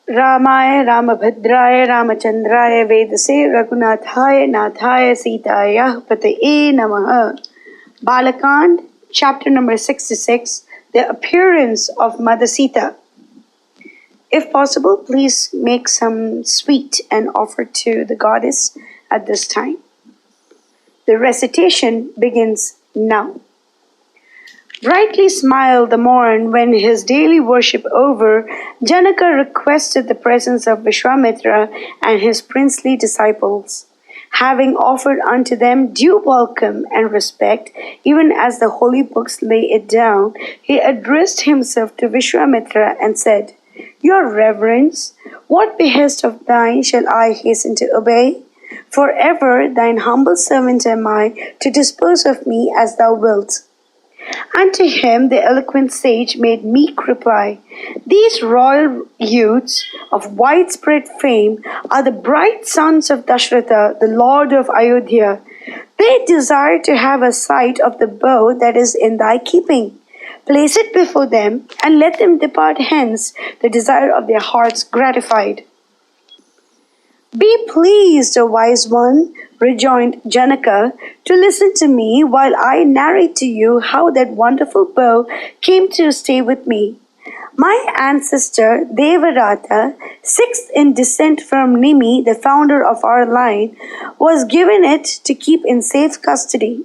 Ramaya Ramabhadraya Ramachandraya Vedase Raghunathaya Nathaya Sitaya Pataye Namaha. Balakand, chapter number 66, the appearance of Mother Sita. If possible, please make some sweet and offer to the goddess at this time. The recitation begins now. Brightly smiled the morn when his daily worship over, Janaka requested the presence of Vishwamitra and his princely disciples. Having offered unto them due welcome and respect, even as the holy books lay it down, he addressed himself to Vishwamitra and said, Your reverence, what behest of thine shall I hasten to obey? Forever thine humble servant am I, to dispose of me as thou wilt. Unto him the eloquent sage made meek reply, These royal youths of widespread fame are the bright sons of Dashratha, the lord of Ayodhya. They desire to have a sight of the bow that is in thy keeping. Place it before them, and let them depart hence, the desire of their hearts gratified. Be pleased, O wise one, rejoined Janaka, to listen to me while I narrate to you how that wonderful bow came to stay with me. My ancestor Devarata, sixth in descent from Nimi, the founder of our line, was given it to keep in safe custody.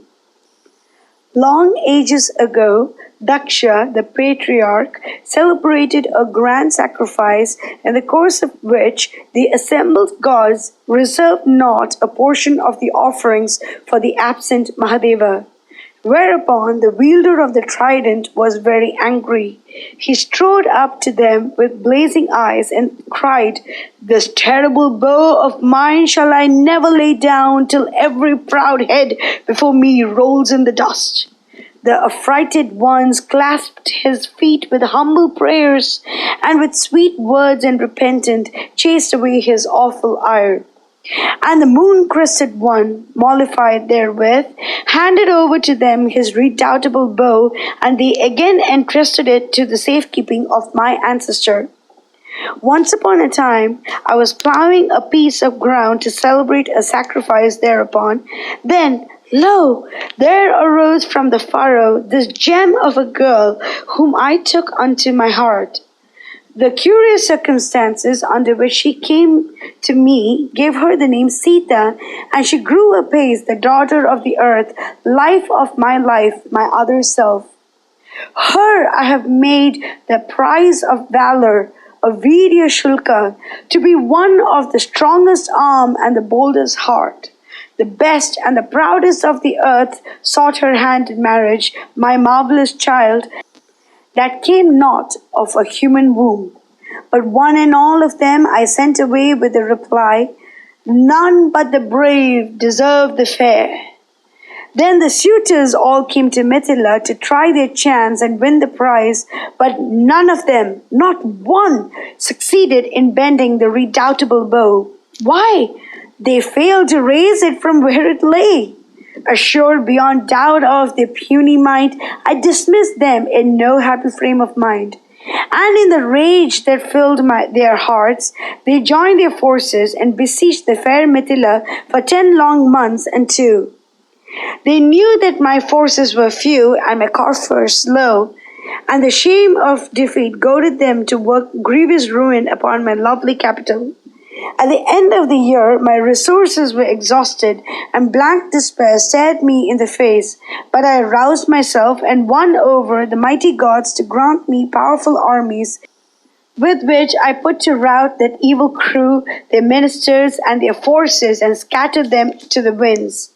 Long ages ago, Daksha, the patriarch, celebrated a grand sacrifice in the course of which the assembled gods reserved not a portion of the offerings for the absent Mahadeva. Whereupon the wielder of the trident was very angry. He strode up to them with blazing eyes and cried, This terrible bow of mine shall I never lay down till every proud head before me rolls in the dust. The affrighted ones clasped his feet with humble prayers, and with sweet words and repentant chased away his awful ire. And the moon-crested one, mollified therewith, handed over to them his redoubtable bow, and they again entrusted it to the safekeeping of my ancestor. Once upon a time, I was plowing a piece of ground to celebrate a sacrifice thereupon. Then, lo, there arose from the furrow this gem of a girl whom I took unto my heart. The curious circumstances under which she came to me gave her the name Sita, and she grew apace, the daughter of the earth, life of my life, my other self. Her I have made the prize of valor, a Virya Shulka, to be one of the strongest arm and the boldest heart. The best and the proudest of the earth sought her hand in marriage, my marvelous child, that came not of a human womb. But one and all of them I sent away with the reply, None but the brave deserve the fair. Then the suitors all came to Mithila to try their chance and win the prize, but none of them, not one, succeeded in bending the redoubtable bow. Why? They failed to raise it from where it lay. Assured beyond doubt of their puny might, I dismissed them in no happy frame of mind. And in the rage that filled their hearts, they joined their forces and besieged the fair Mithila for 10 long months and 2. They knew that my forces were few and my course slow, and the shame of defeat goaded them to work grievous ruin upon my lovely capital. At the end of the year, my resources were exhausted, and blank despair stared me in the face. But I roused myself and won over the mighty gods to grant me powerful armies, with which I put to rout that evil crew, their ministers, and their forces, and scattered them to the winds.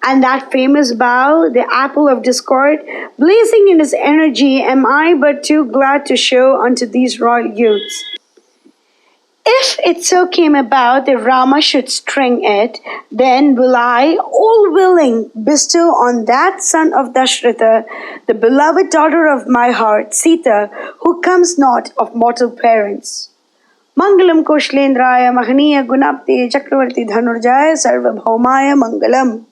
And that famous bow, the apple of discord, blazing in its energy, am I but too glad to show unto these royal youths. If it so came about that Rama should string it, then will I, all willing, bestow on that son of Dashratha, the beloved daughter of my heart, Sita, who comes not of mortal parents. Mangalam Koshlendraya Mahaniya Gunapte Chakravarti Dhanurjaya Sarvabhaumaya Mangalam.